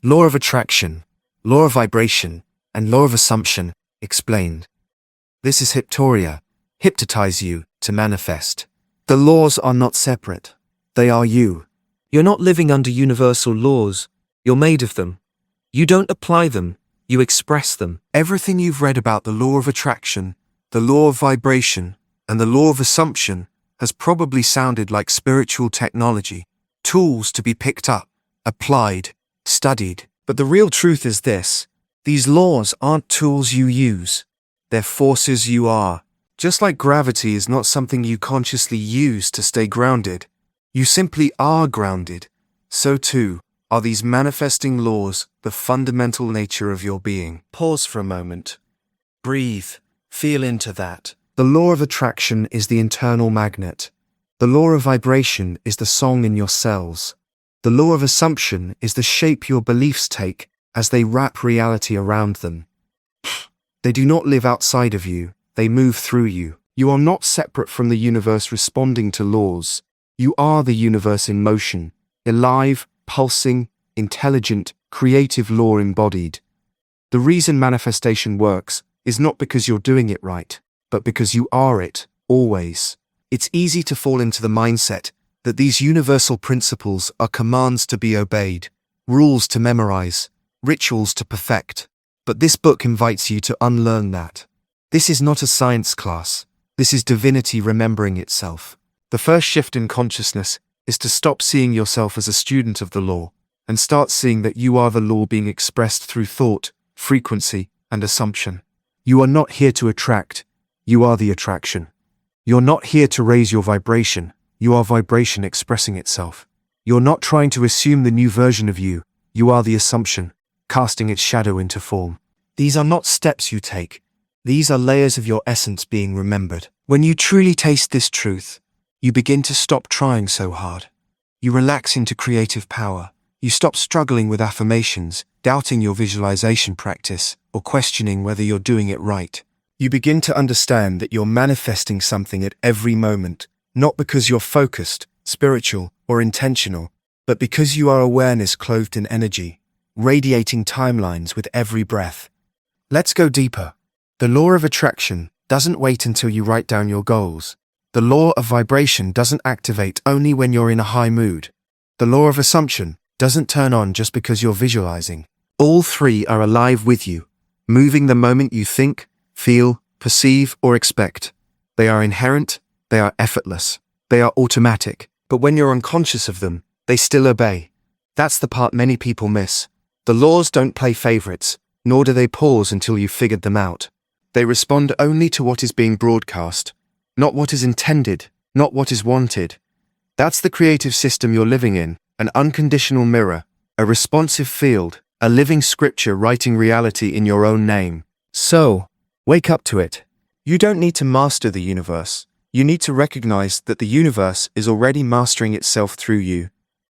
Law of attraction, law of vibration, and law of assumption, explained. This is Hyptoria, hypnotize you to manifest. The laws are not separate. They are you. You're not living under universal laws. You're made of them. You don't apply them, you express them. Everything you've read about the law of attraction, the law of vibration, and the law of assumption has probably sounded like spiritual technology, tools to be picked up, applied, studied. But the real truth is this: these laws aren't tools you use. They're forces you are. Just like gravity is not something you consciously use to stay grounded, you simply are grounded. So too are these manifesting laws the fundamental nature of your being. Pause for a moment. Breathe. Feel into that. The law of attraction is the internal magnet. The law of vibration is the song in your cells. The law of assumption is the shape your beliefs take as they wrap reality around them. They do not live outside of you, they move through you. You are not separate from the universe responding to laws. You are the universe in motion, alive, pulsing, intelligent, creative law embodied. The reason manifestation works is not because you're doing it right, but because you are it, always. It's easy to fall into the mindset that these universal principles are commands to be obeyed, rules to memorize, rituals to perfect. But this book invites you to unlearn that. This is not a science class. This is divinity remembering itself. The first shift in consciousness is to stop seeing yourself as a student of the law and start seeing that you are the law being expressed through thought, frequency, and assumption. You are not here to attract. You are the attraction. You're not here to raise your vibration. You are vibration expressing itself. You're not trying to assume the new version of you. You are the assumption, casting its shadow into form. These are not steps you take. These are layers of your essence being remembered. When you truly taste this truth, you begin to stop trying so hard. You relax into creative power. You stop struggling with affirmations, doubting your visualization practice, or questioning whether you're doing it right. You begin to understand that you're manifesting something at every moment, not because you're focused, spiritual, or intentional, but because you are awareness clothed in energy, radiating timelines with every breath. Let's go deeper. The law of attraction doesn't wait until you write down your goals. The law of vibration doesn't activate only when you're in a high mood. The law of assumption doesn't turn on just because you're visualizing. All three are alive with you, moving the moment you think, feel, perceive, or expect. They are inherent, they are effortless, they are automatic, but when you're unconscious of them, they still obey. That's the part many people miss. The laws don't play favorites, nor do they pause until you've figured them out. They respond only to what is being broadcast, not what is intended, not what is wanted. That's the creative system you're living in, an unconditional mirror, a responsive field, a living scripture writing reality in your own name. So, wake up to it. You don't need to master the universe. You need to recognize that the universe is already mastering itself through you.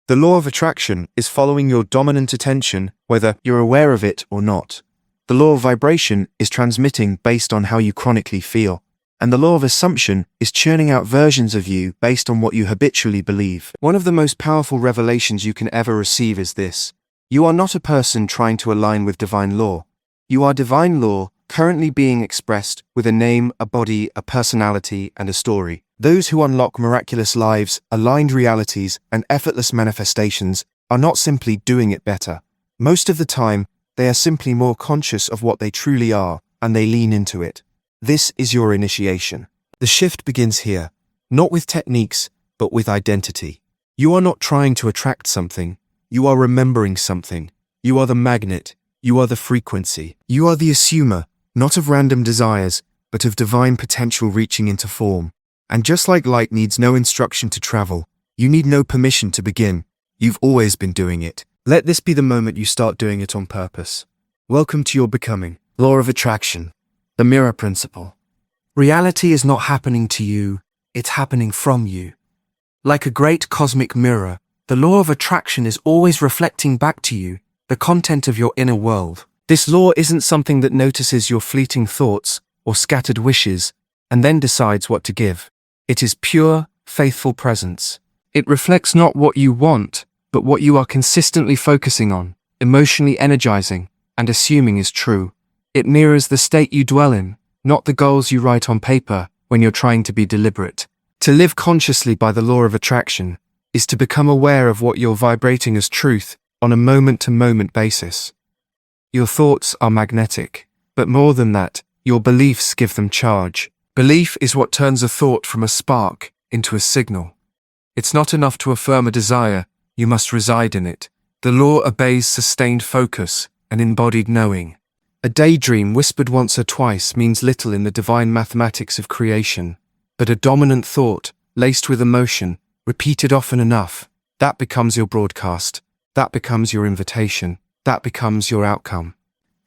The law of attraction is following your dominant attention, whether you're aware of it or not. The law of vibration is transmitting based on how you chronically feel. And the law of assumption is churning out versions of you based on what you habitually believe. One of the most powerful revelations you can ever receive is this: you are not a person trying to align with divine law. You are divine law currently being expressed with a name, a body, a personality, and a story. Those who unlock miraculous lives, aligned realities, and effortless manifestations are not simply doing it better. Most of the time, they are simply more conscious of what they truly are, and they lean into it. This is your initiation. The shift begins here, not with techniques, but with identity. You are not trying to attract something. You are remembering something. You are the magnet. You are the frequency. You are the assumer, not of random desires, but of divine potential reaching into form. And just like light needs no instruction to travel, you need no permission to begin. You've always been doing it. Let this be the moment you start doing it on purpose. Welcome to your becoming. Law of attraction. The mirror principle. Reality is not happening to you, it's happening from you. Like a great cosmic mirror, the law of attraction is always reflecting back to you the content of your inner world. This law isn't something that notices your fleeting thoughts or scattered wishes and then decides what to give. It is pure, faithful presence. It reflects not what you want, but what you are consistently focusing on. emotionally energizing, and assuming is true. It mirrors the state you dwell in, not the goals you write on paper when you're trying to be deliberate. To live consciously by the law of attraction is to become aware of what you're vibrating as truth on a moment-to-moment basis. Your thoughts are magnetic, but more than that, your beliefs give them charge. Belief is what turns a thought from a spark into a signal. It's not enough to affirm a desire, you must reside in it. The law obeys sustained focus and embodied knowing. A daydream whispered once or twice means little in the divine mathematics of creation, but a dominant thought, laced with emotion, repeated often enough, that becomes your broadcast, that becomes your invitation, that becomes your outcome.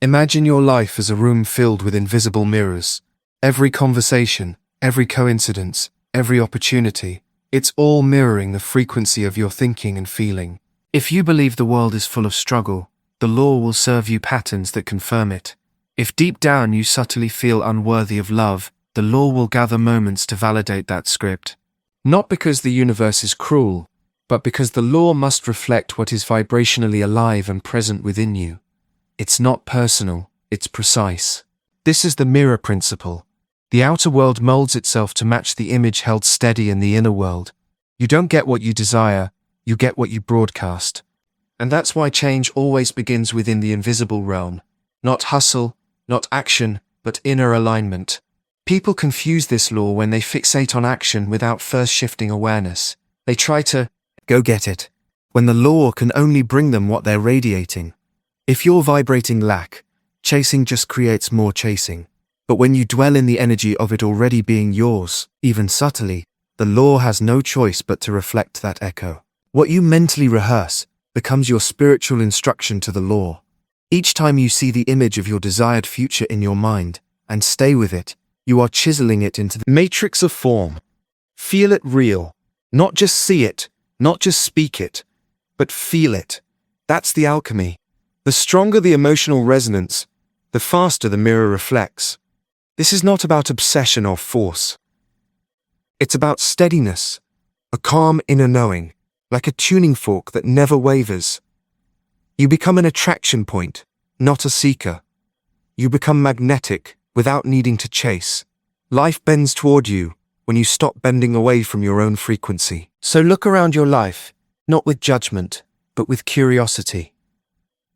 Imagine your life as a room filled with invisible mirrors. Every conversation, every coincidence, every opportunity, it's all mirroring the frequency of your thinking and feeling. If you believe the world is full of struggle, the law will serve you patterns that confirm it. If deep down you subtly feel unworthy of love, the law will gather moments to validate that script. Not because the universe is cruel, but because the law must reflect what is vibrationally alive and present within you. It's not personal, it's precise. This is the mirror principle. The outer world molds itself to match the image held steady in the inner world. You don't get what you desire, you get what you broadcast. And that's why change always begins within the invisible realm. Not hustle, not action, but inner alignment. People confuse this law when they fixate on action without first shifting awareness. They try to go get it, when the law can only bring them what they're radiating. If you're vibrating lack, chasing just creates more chasing. But when you dwell in the energy of it already being yours, even subtly, the law has no choice but to reflect that echo. What you mentally rehearse becomes your spiritual instruction to the law. Each time you see the image of your desired future in your mind, and stay with it, you are chiseling it into the matrix of form. Feel it real. Not just see it, not just speak it, but feel it. That's the alchemy. The stronger the emotional resonance, the faster the mirror reflects. This is not about obsession or force. It's about steadiness, a calm inner knowing, like a tuning fork that never wavers. You become an attraction point, not a seeker. You become magnetic without needing to chase. Life bends toward you when you stop bending away from your own frequency. So look around your life, not with judgment, but with curiosity.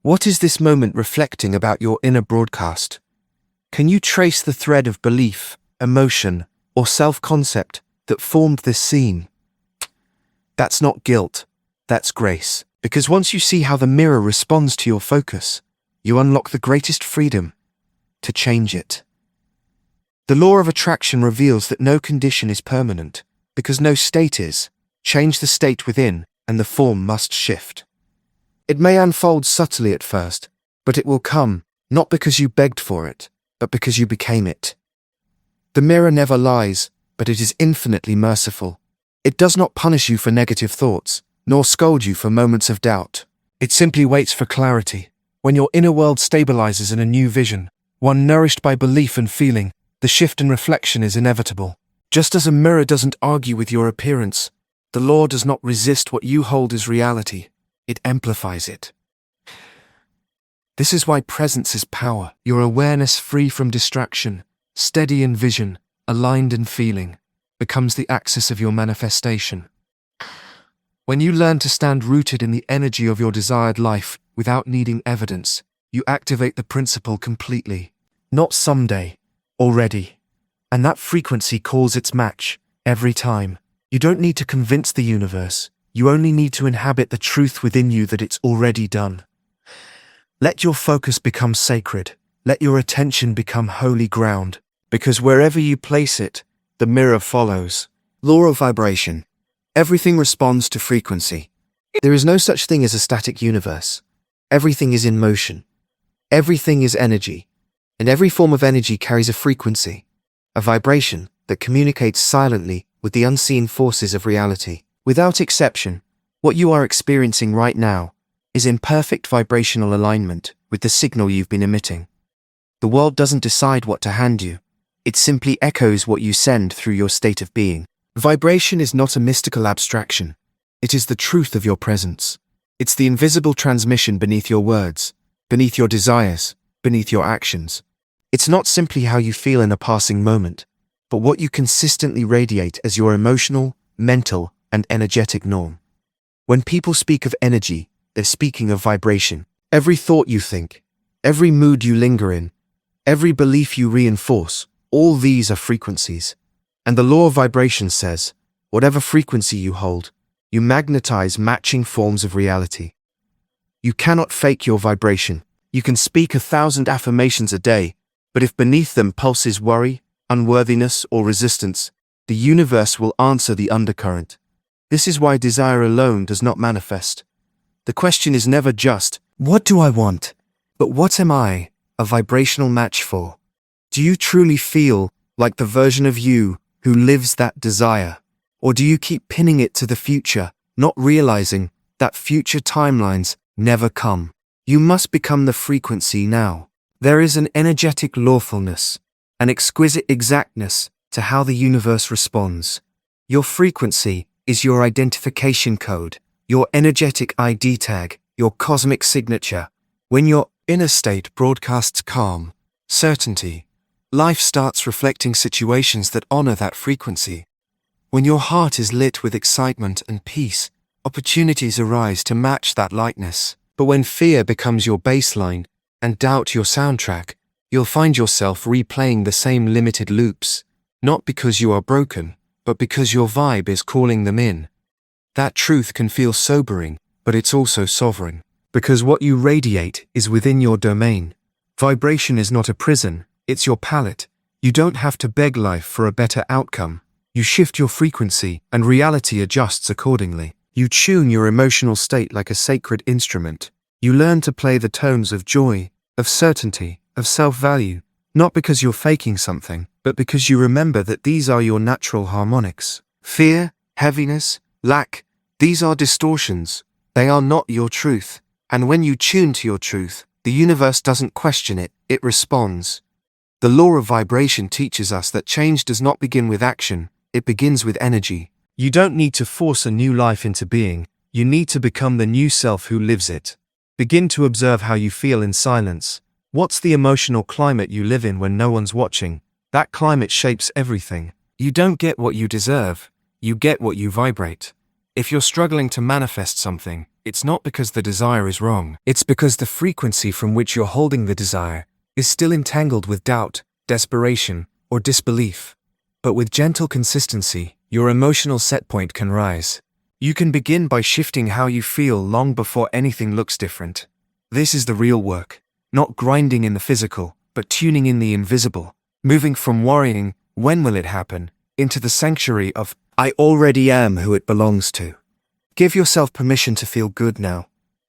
What is this moment reflecting about your inner broadcast? Can you trace the thread of belief, emotion, or self-concept that formed this scene? That's not guilt, that's grace. Because once you see how the mirror responds to your focus, you unlock the greatest freedom to change it. The law of attraction reveals that no condition is permanent, because no state is. Change the state within, and the form must shift. It may unfold subtly at first, but it will come, not because you begged for it, but because you became it. The mirror never lies, but it is infinitely merciful. It does not punish you for negative thoughts, nor scold you for moments of doubt. It simply waits for clarity. When your inner world stabilizes in a new vision, one nourished by belief and feeling, the shift in reflection is inevitable. Just as a mirror doesn't argue with your appearance, the law does not resist what you hold as reality. It amplifies it. This is why presence is power. Your awareness free from distraction, steady in vision, aligned in feeling, becomes the axis of your manifestation. When you learn to stand rooted in the energy of your desired life without needing evidence, you activate the principle completely. Not someday, already. And that frequency calls its match, every time. You don't need to convince the universe, you only need to inhabit the truth within you that it's already done. Let your focus become sacred, let your attention become holy ground, because wherever you place it, the mirror follows. Law of vibration. Everything responds to frequency. There is no such thing as a static universe. Everything is in motion. Everything is energy. And every form of energy carries a frequency, a vibration that communicates silently with the unseen forces of reality. Without exception, what you are experiencing right now is in perfect vibrational alignment with the signal you've been emitting. The world doesn't decide what to hand you. It simply echoes what you send through your state of being. Vibration is not a mystical abstraction. It is the truth of your presence. It's the invisible transmission beneath your words, beneath your desires, beneath your actions. It's not simply how you feel in a passing moment, but what you consistently radiate as your emotional, mental, and energetic norm. When people speak of energy, they're speaking of vibration. Every thought you think, every mood you linger in, every belief you reinforce, all these are frequencies. And the law of vibration says, whatever frequency you hold, you magnetize matching forms of reality. You cannot fake your vibration. You can speak 1,000 affirmations a day, but if beneath them pulses worry, unworthiness, or resistance, the universe will answer the undercurrent. This is why desire alone does not manifest. The question is never just, what do I want? But what am I a vibrational match for? Do you truly feel like the version of you who lives that desire? Or do you keep pinning it to the future, not realizing that future timelines never come? You must become the frequency now. There is an energetic lawfulness, an exquisite exactness to how the universe responds. Your frequency is your identification code, your energetic ID tag, your cosmic signature. When your inner state broadcasts calm, certainty, life starts reflecting situations that honor that frequency. When your heart is lit with excitement and peace, opportunities arise to match that lightness. But when fear becomes your baseline and doubt your soundtrack, you'll find yourself replaying the same limited loops, not because you are broken, but because your vibe is calling them in. That truth can feel sobering, but it's also sovereign, because what you radiate is within your domain. Vibration is not a prison, it's your palette. You don't have to beg life for a better outcome. You shift your frequency, and reality adjusts accordingly. You tune your emotional state like a sacred instrument. You learn to play the tones of joy, of certainty, of self-value, not because you're faking something, but because you remember that these are your natural harmonics. Fear, heaviness, lack, these are distortions. They are not your truth. And when you tune to your truth, the universe doesn't question it, it responds. The law of vibration teaches us that change does not begin with action, it begins with energy. You don't need to force a new life into being, you need to become the new self who lives it. Begin to observe how you feel in silence. What's the emotional climate you live in when no one's watching? That climate shapes everything. You don't get what you deserve, you get what you vibrate. If you're struggling to manifest something, it's not because the desire is wrong, it's because the frequency from which you're holding the desire is still entangled with doubt, desperation, or disbelief. But with gentle consistency, your emotional setpoint can rise. You can begin by shifting how you feel long before anything looks different. This is the real work, not grinding in the physical, but tuning in the invisible, moving from worrying, when will it happen, into the sanctuary of, I already am who it belongs to. Give yourself permission to feel good now.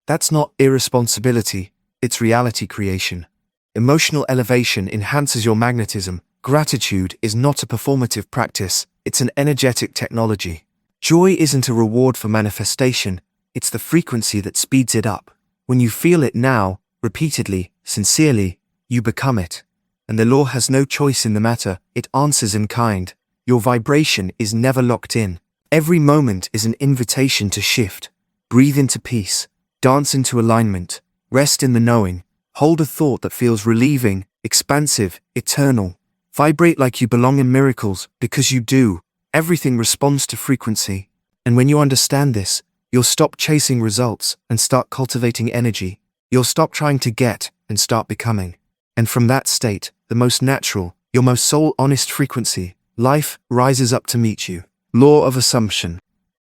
That's not irresponsibility, it's reality creation. Emotional elevation enhances your magnetism. Gratitude is not a performative practice, it's an energetic technology. Joy isn't a reward for manifestation, it's the frequency that speeds it up. When you feel it now, repeatedly, sincerely, you become it. And the law has no choice in the matter, it answers in kind. Your vibration is never locked in. Every moment is an invitation to shift. Breathe into peace, dance into alignment, rest in the knowing, hold a thought that feels relieving, expansive, eternal. Vibrate like you belong in miracles, because you do. Everything responds to frequency. And when you understand this, you'll stop chasing results and start cultivating energy. You'll stop trying to get and start becoming. And from that state, the most natural, your most soul-honest frequency, life rises up to meet you. Law of assumption.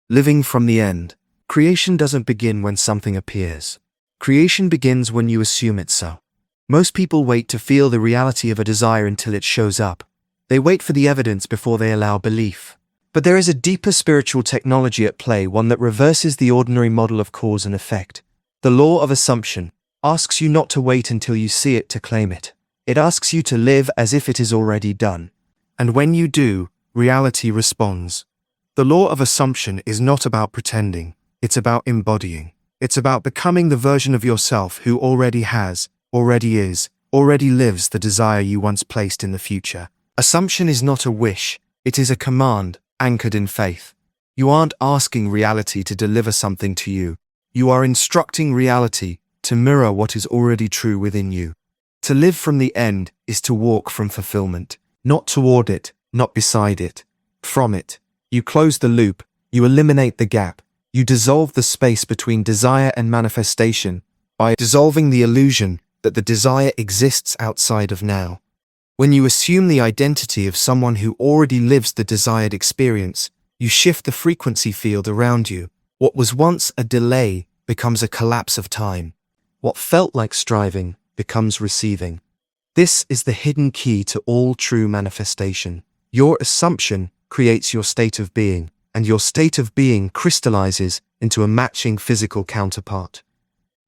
Living from the end. Creation doesn't begin when something appears. Creation begins when you assume it's so. Most people wait to feel the reality of a desire until it shows up. They wait for the evidence before they allow belief. But there is a deeper spiritual technology at play, one that reverses the ordinary model of cause and effect. The law of assumption asks you not to wait until you see it to claim it. It asks you to live as if it is already done. And when you do, reality responds. The law of assumption is not about pretending, it's about embodying. It's about becoming the version of yourself who already has, already is, already lives the desire you once placed in the future. Assumption is not a wish, it is a command, anchored in faith. You aren't asking reality to deliver something to you. You are instructing reality to mirror what is already true within you. To live from the end is to walk from fulfillment, not toward it, not beside it, from it. You close the loop, you eliminate the gap, you dissolve the space between desire and manifestation by dissolving the illusion that the desire exists outside of now. When you assume the identity of someone who already lives the desired experience, you shift the frequency field around you. What was once a delay becomes a collapse of time. What felt like striving becomes receiving. This is the hidden key to all true manifestation. Your assumption creates your state of being, and your state of being crystallizes into a matching physical counterpart.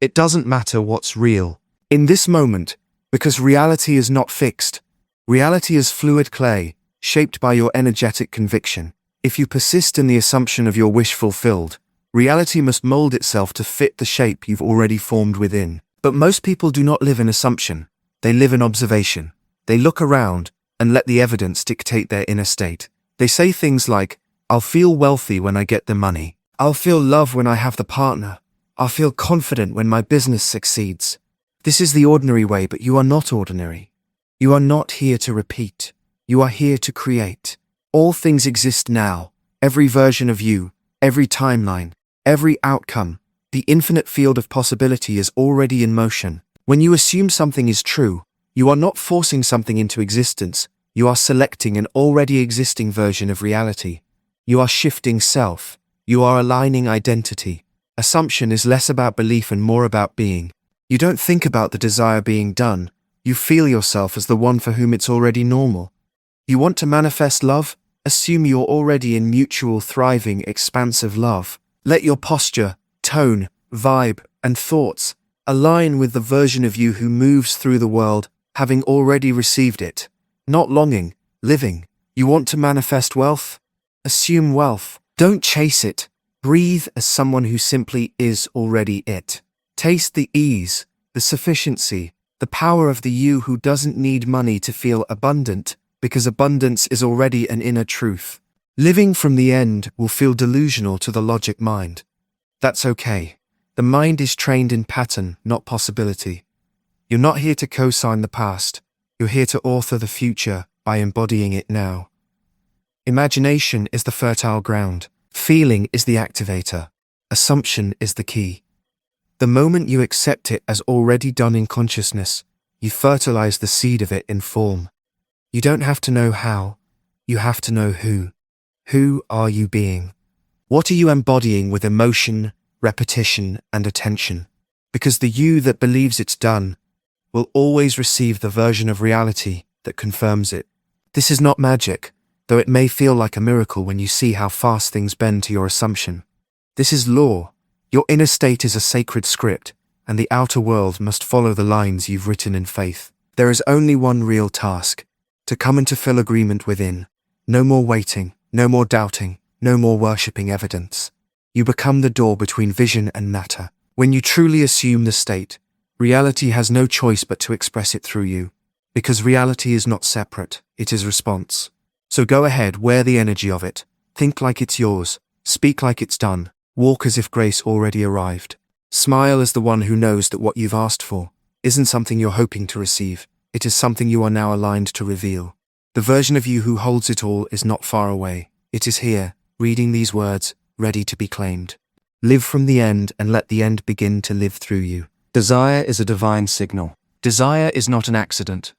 It doesn't matter what's real in this moment, because reality is not fixed. Reality is fluid clay, shaped by your energetic conviction. If you persist in the assumption of your wish fulfilled, reality must mold itself to fit the shape you've already formed within. But most people do not live in assumption. They live in observation. They look around and let the evidence dictate their inner state. They say things like, "I'll feel wealthy when I get the money. I'll feel love when I have the partner. I'll feel confident when my business succeeds." This is the ordinary way, but you are not ordinary. You are not here to repeat. You are here to create. All things exist now. Every version of you, every timeline, every outcome. The infinite field of possibility is already in motion. When you assume something is true, you are not forcing something into existence. You are selecting an already existing version of reality. You are shifting self. You are aligning identity. Assumption is less about belief and more about being. You don't think about the desire being done. You feel yourself as the one for whom it's already normal. You want to manifest love? Assume you're already in mutual, thriving, expansive love. Let your posture, tone, vibe, and thoughts align with the version of you who moves through the world, having already received it. Not longing, living. You want to manifest wealth? Assume wealth. Don't chase it. Breathe as someone who simply is already it. Taste the ease, the sufficiency, the power of the you who doesn't need money to feel abundant, because abundance is already an inner truth. Living from the end will feel delusional to the logic mind. That's okay. The mind is trained in pattern, not possibility. You're not here to co-sign the past. You're here to author the future by embodying it now. Imagination is the fertile ground. Feeling is the activator. Assumption is the key. The moment you accept it as already done in consciousness, you fertilize the seed of it in form. You don't have to know how. You have to know who. Who are you being? What are you embodying with emotion, repetition, and attention? Because the you that believes it's done will always receive the version of reality that confirms it. This is not magic, though it may feel like a miracle when you see how fast things bend to your assumption. This is law. Your inner state is a sacred script, and the outer world must follow the lines you've written in faith. There is only one real task: to come into full agreement within. No more waiting, no more doubting, no more worshipping evidence. You become the door between vision and matter. When you truly assume the state, reality has no choice but to express it through you. Because reality is not separate, it is response. So go ahead, wear the energy of it. Think like it's yours. Speak like it's done. Walk as if grace already arrived. Smile as the one who knows that what you've asked for isn't something you're hoping to receive. It is something you are now aligned to reveal. The version of you who holds it all is not far away. It is here, reading these words, ready to be claimed. Live from the end and let the end begin to live through you. Desire is a divine signal. Desire is not an accident.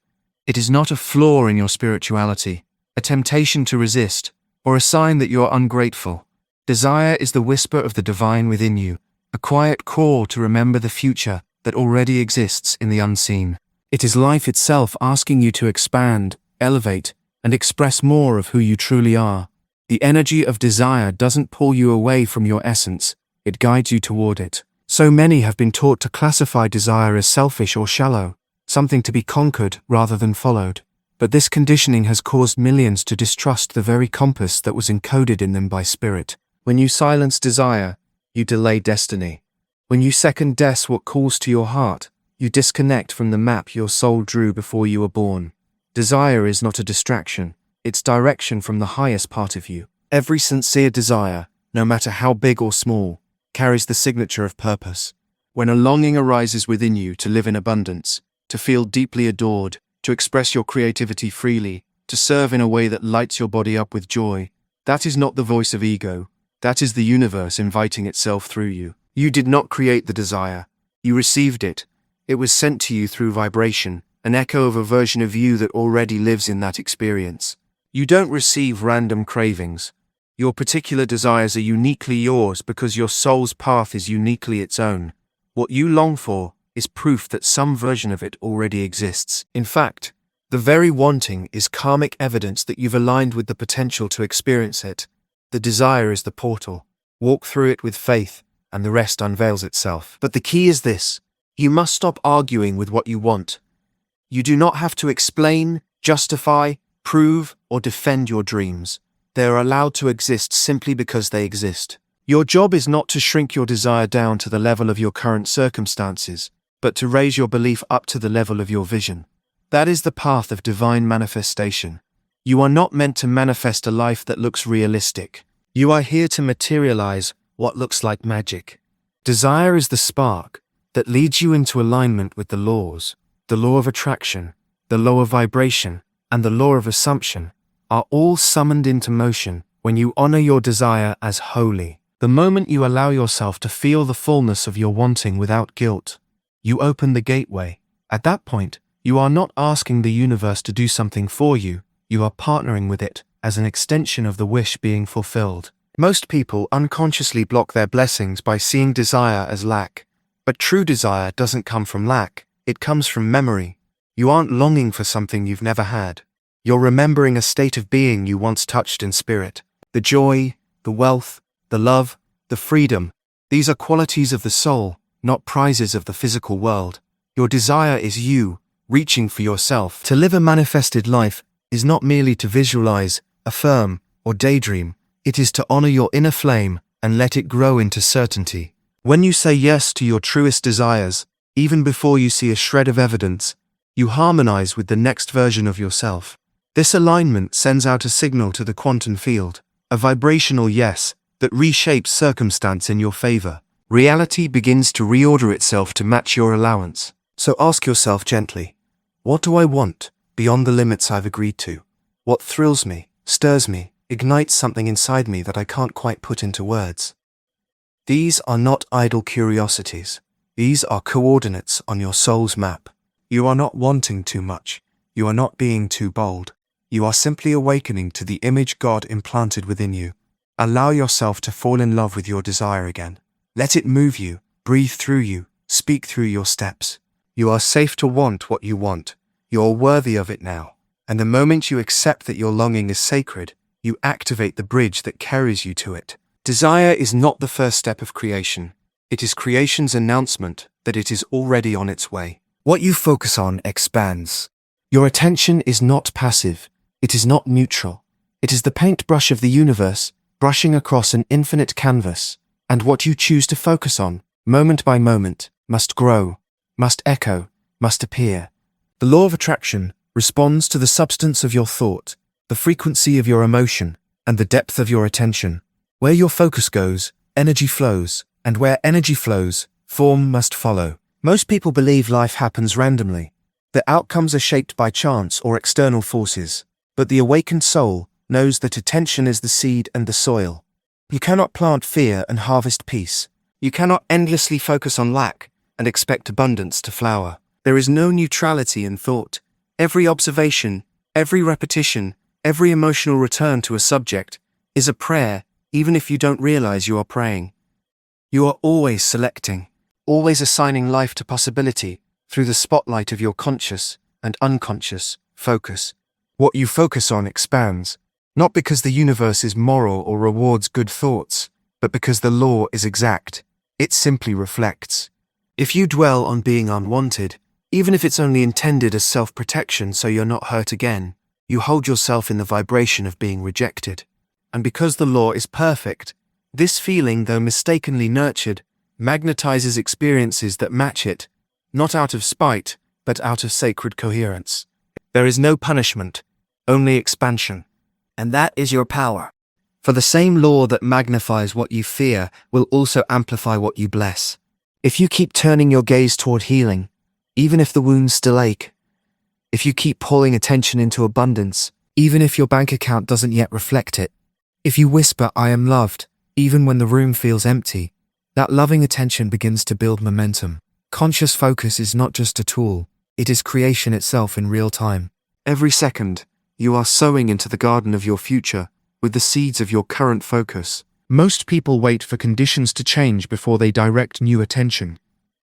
It is not a flaw in your spirituality, a temptation to resist, or a sign that you are ungrateful. Desire is the whisper of the divine within you, a quiet call to remember the future that already exists in the unseen. It is life itself asking you to expand, elevate, and express more of who you truly are. The energy of desire doesn't pull you away from your essence, it guides you toward it. So many have been taught to classify desire as selfish or shallow, something to be conquered rather than followed. But this conditioning has caused millions to distrust the very compass that was encoded in them by spirit. When you silence desire, you delay destiny. When you second-guess what calls to your heart, you disconnect from the map your soul drew before you were born. Desire is not a distraction, it's direction from the highest part of you. Every sincere desire, no matter how big or small, carries the signature of purpose. When a longing arises within you to live in abundance, to feel deeply adored, to express your creativity freely, to serve in a way that lights your body up with joy, that is not the voice of ego. That is the universe inviting itself through you. You did not create the desire. You received it. It was sent to you through vibration, an echo of a version of you that already lives in that experience. You don't receive random cravings. Your particular desires are uniquely yours because your soul's path is uniquely its own. What you long for is proof that some version of it already exists. In fact, the very wanting is karmic evidence that you've aligned with the potential to experience it. The desire is the portal. Walk through it with faith, and the rest unveils itself. But the key is this: you must stop arguing with what you want. You do not have to explain, justify, prove, or defend your dreams. They are allowed to exist simply because they exist. Your job is not to shrink your desire down to the level of your current circumstances, but to raise your belief up to the level of your vision. That is the path of divine manifestation. You are not meant to manifest a life that looks realistic. You are here to materialize what looks like magic. Desire is the spark that leads you into alignment with the laws. The law of attraction, the law of vibration, and the law of assumption are all summoned into motion when you honor your desire as holy. The moment you allow yourself to feel the fullness of your wanting without guilt, you open the gateway. At that point, you are not asking the universe to do something for you. You are partnering with it as an extension of the wish being fulfilled. Most people unconsciously block their blessings by seeing desire as lack. But true desire doesn't come from lack, it comes from memory. You aren't longing for something you've never had. You're remembering a state of being you once touched in spirit. The joy, the wealth, the love, the freedom, these are qualities of the soul, not prizes of the physical world. Your desire is you, reaching for yourself. To live a manifested life is not merely to visualize, affirm, or daydream. It is to honor your inner flame and let it grow into certainty. When you say yes to your truest desires, even before you see a shred of evidence, you harmonize with the next version of yourself. This alignment sends out a signal to the quantum field, a vibrational yes that reshapes circumstance in your favor. Reality begins to reorder itself to match your allowance. So ask yourself gently, what do I want beyond the limits I've agreed to? What thrills me, stirs me, ignites something inside me that I can't quite put into words? These are not idle curiosities. These are coordinates on your soul's map. You are not wanting too much. You are not being too bold. You are simply awakening to the image God implanted within you. Allow yourself to fall in love with your desire again. Let it move you, breathe through you, speak through your steps. You are safe to want what you want. You're worthy of it now. And the moment you accept that your longing is sacred, you activate the bridge that carries you to it. Desire is not the first step of creation. It is creation's announcement that it is already on its way. What you focus on expands. Your attention is not passive. It is not neutral. It is the paintbrush of the universe, brushing across an infinite canvas. And what you choose to focus on, moment by moment, must grow, must echo, must appear. The law of attraction responds to the substance of your thought, the frequency of your emotion, and the depth of your attention. Where your focus goes, energy flows, and where energy flows, form must follow. Most people believe life happens randomly. The outcomes are shaped by chance or external forces, but the awakened soul knows that attention is the seed and the soil. You cannot plant fear and harvest peace. You cannot endlessly focus on lack and expect abundance to flower. There is no neutrality in thought. Every observation, every repetition, every emotional return to a subject is a prayer, even if you don't realize you are praying. You are always selecting, always assigning life to possibility through the spotlight of your conscious and unconscious focus. What you focus on expands, not because the universe is moral or rewards good thoughts, but because the law is exact. It simply reflects. If you dwell on being unwanted, even if it's only intended as self-protection so you're not hurt again, you hold yourself in the vibration of being rejected. And because the law is perfect, this feeling, though mistakenly nurtured, magnetizes experiences that match it, not out of spite, but out of sacred coherence. There is no punishment, only expansion. And that is your power. For the same law that magnifies what you fear will also amplify what you bless. If you keep turning your gaze toward healing, even if the wounds still ache, if you keep pulling attention into abundance, even if your bank account doesn't yet reflect it, if you whisper, "I am loved," even when the room feels empty, that loving attention begins to build momentum. Conscious focus is not just a tool, it is creation itself in real time. Every second, you are sowing into the garden of your future with the seeds of your current focus. Most people wait for conditions to change before they direct new attention.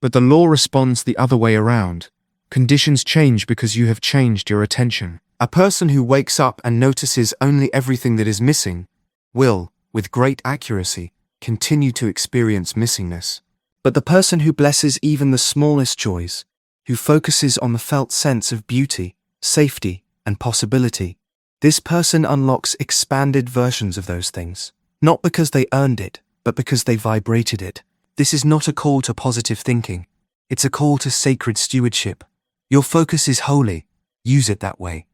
But the law responds the other way around. Conditions change because you have changed your attention. A person who wakes up and notices only everything that is missing will, with great accuracy, continue to experience missingness. But the person who blesses even the smallest joys, who focuses on the felt sense of beauty, safety, and possibility, this person unlocks expanded versions of those things. Not because they earned it, but because they vibrated it. This is not a call to positive thinking. It's a call to sacred stewardship. Your focus is holy. Use it that way.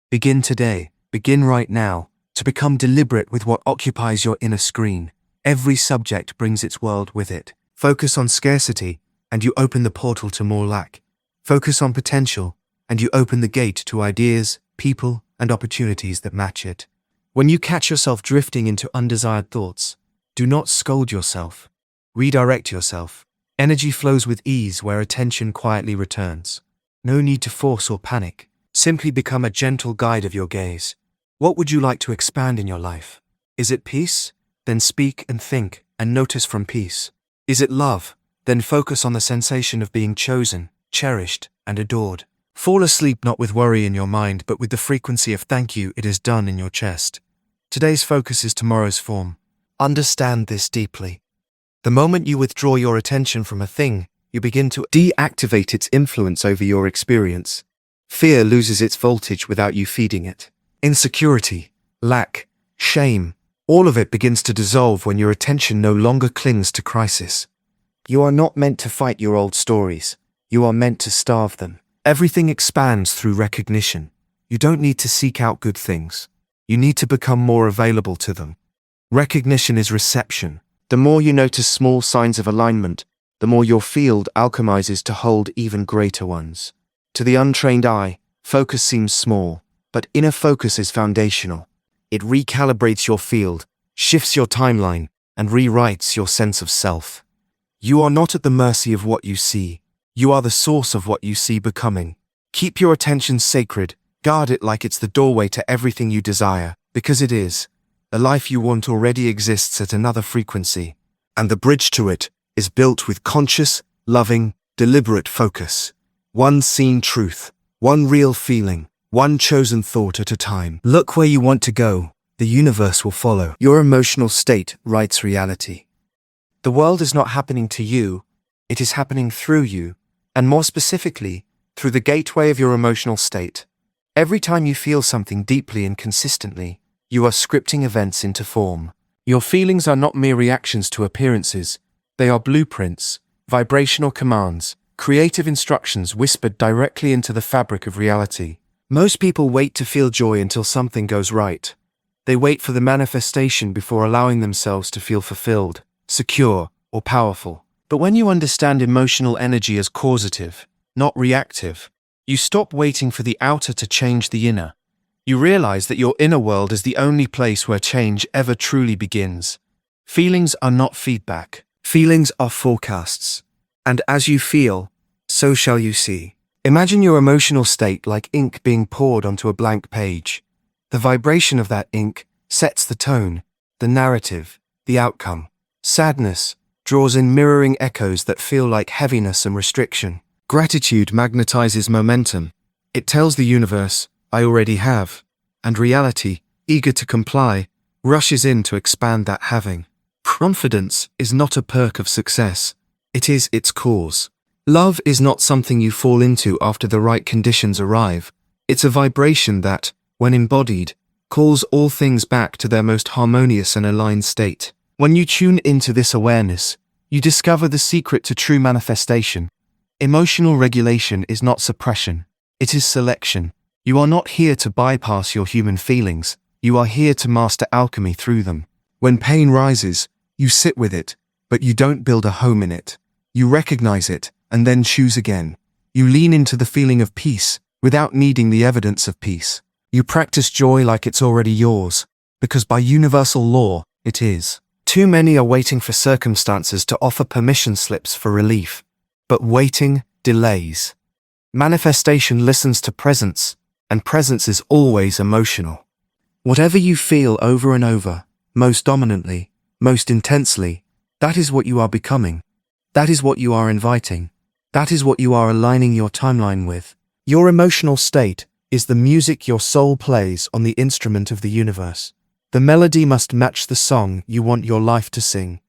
Begin today. Begin right now to become deliberate with what occupies your inner screen. Every subject brings its world with it. Focus on scarcity, and you open the portal to more lack. Focus on potential, and you open the gate to ideas, people, and opportunities that match it. When you catch yourself drifting into undesired thoughts, do not scold yourself. Redirect yourself. Energy flows with ease where attention quietly returns. No need to force or panic. Simply become a gentle guide of your gaze. What would you like to expand in your life? Is it peace? Then speak and think and notice from peace. Is it love? Then focus on the sensation of being chosen, cherished, and adored. Fall asleep not with worry in your mind, but with the frequency of thank you it is done in your chest. Today's focus is tomorrow's form. Understand this deeply. The moment you withdraw your attention from a thing, you begin to deactivate its influence over your experience. Fear loses its voltage without you feeding it. Insecurity, lack, shame, all of it begins to dissolve when your attention no longer clings to crisis. You are not meant to fight your old stories. You are meant to starve them. Everything expands through recognition. You don't need to seek out good things. You need to become more available to them. Recognition is reception. The more you notice small signs of alignment, the more your field alchemizes to hold even greater ones. To the untrained eye, focus seems small, but inner focus is foundational. It recalibrates your field, shifts your timeline, and rewrites your sense of self. You are not at the mercy of what you see. You are the source of what you see becoming. Keep your attention sacred. Guard it like it's the doorway to everything you desire, because it is. The life you want already exists at another frequency, and the bridge to it is built with conscious, loving, deliberate focus. One seen truth, one real feeling, one chosen thought at a time. Look where you want to go. The universe will follow. Your emotional state writes reality. The world is not happening to you, it is happening through you, and more specifically, through the gateway of your emotional state. Every time you feel something deeply and consistently, you are scripting events into form. Your feelings are not mere reactions to appearances. They are blueprints, vibrational commands, creative instructions whispered directly into the fabric of reality. Most people wait to feel joy until something goes right. They wait for the manifestation before allowing themselves to feel fulfilled, secure, or powerful. But when you understand emotional energy as causative, not reactive, you stop waiting for the outer to change the inner. You realize that your inner world is the only place where change ever truly begins. Feelings are not feedback. Feelings are forecasts. And as you feel, so shall you see. Imagine your emotional state like ink being poured onto a blank page. The vibration of that ink sets the tone, the narrative, the outcome. Sadness draws in mirroring echoes that feel like heaviness and restriction. Gratitude magnetizes momentum. It tells the universe, I already have. And reality, eager to comply, rushes in to expand that having. Confidence is not a perk of success. It is its cause. Love is not something you fall into after the right conditions arrive. It's a vibration that, when embodied, calls all things back to their most harmonious and aligned state. When you tune into this awareness, you discover the secret to true manifestation. Emotional regulation is not suppression. It is selection. You are not here to bypass your human feelings. You are here to master alchemy through them. When pain rises, you sit with it, but you don't build a home in it. You recognize it, and then choose again. You lean into the feeling of peace, without needing the evidence of peace. You practice joy like it's already yours, because by universal law, it is. Too many are waiting for circumstances to offer permission slips for relief. But waiting delays. Manifestation listens to presence, and presence is always emotional. Whatever you feel over and over, most dominantly, most intensely, that is what you are becoming. That is what you are inviting. That is what you are aligning your timeline with. Your emotional state is the music your soul plays on the instrument of the universe. The melody must match the song you want your life to sing.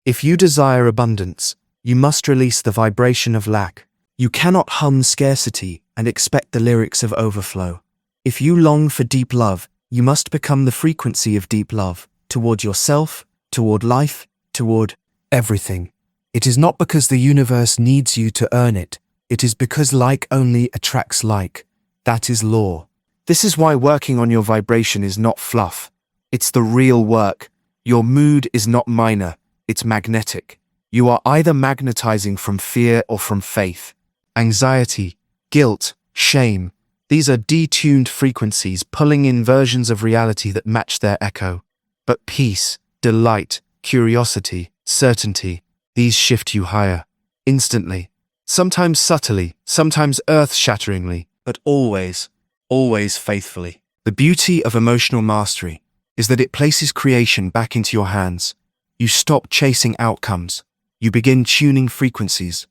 If you desire abundance, you must release the vibration of lack. You cannot hum scarcity and expect the lyrics of overflow. If you long for deep love, you must become the frequency of deep love, toward yourself, toward life, toward everything. It is not because the universe needs you to earn it. It is because like only attracts like. That is law. This is why working on your vibration is not fluff. It's the real work. Your mood is not minor. It's magnetic. You are either magnetizing from fear or from faith. Anxiety, guilt, shame. These are detuned frequencies pulling in versions of reality that match their echo. But peace, delight, curiosity, certainty, these shift you higher. Instantly. Sometimes subtly, sometimes earth-shatteringly, but always, always faithfully. The beauty of emotional mastery is that it places creation back into your hands. You stop chasing outcomes. You begin tuning frequencies.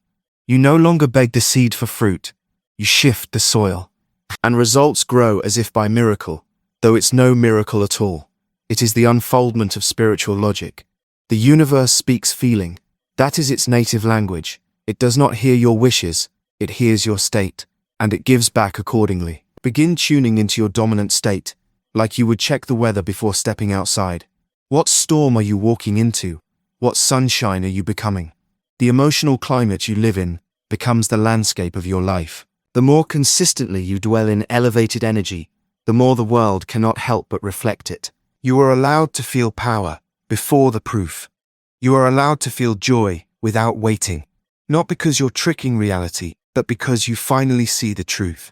You no longer beg the seed for fruit. You shift the soil. And results grow as if by miracle, though it's no miracle at all. It is the unfoldment of spiritual logic. The universe speaks feeling. That is its native language. It does not hear your wishes, it hears your state, and it gives back accordingly. Begin tuning into your dominant state, like you would check the weather before stepping outside. What storm are you walking into? What sunshine are you becoming? The emotional climate you live in becomes the landscape of your life. The more consistently you dwell in elevated energy, the more the world cannot help but reflect it. You are allowed to feel power before the proof. You are allowed to feel joy without waiting. Not because you're tricking reality, but because you finally see the truth.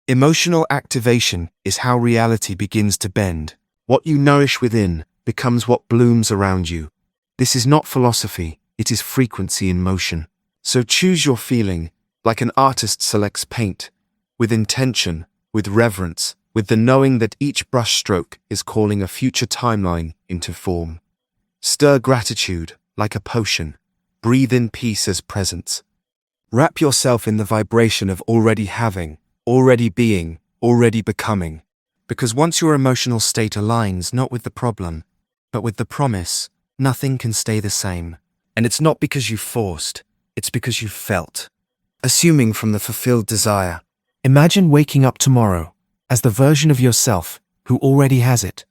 Emotional activation is how reality begins to bend. What you nourish within becomes what blooms around you. This is not philosophy, it is frequency in motion. So choose your feeling, like an artist selects paint, with intention, with reverence, with the knowing that each brushstroke is calling a future timeline into form. Stir gratitude like a potion. Breathe in peace as presence. Wrap yourself in the vibration of already having, already being, already becoming. Because once your emotional state aligns not with the problem, but with the promise, nothing can stay the same. And it's not because you forced, it's because you felt. Assuming from the fulfilled desire. Imagine waking up tomorrow as the version of yourself who already has it.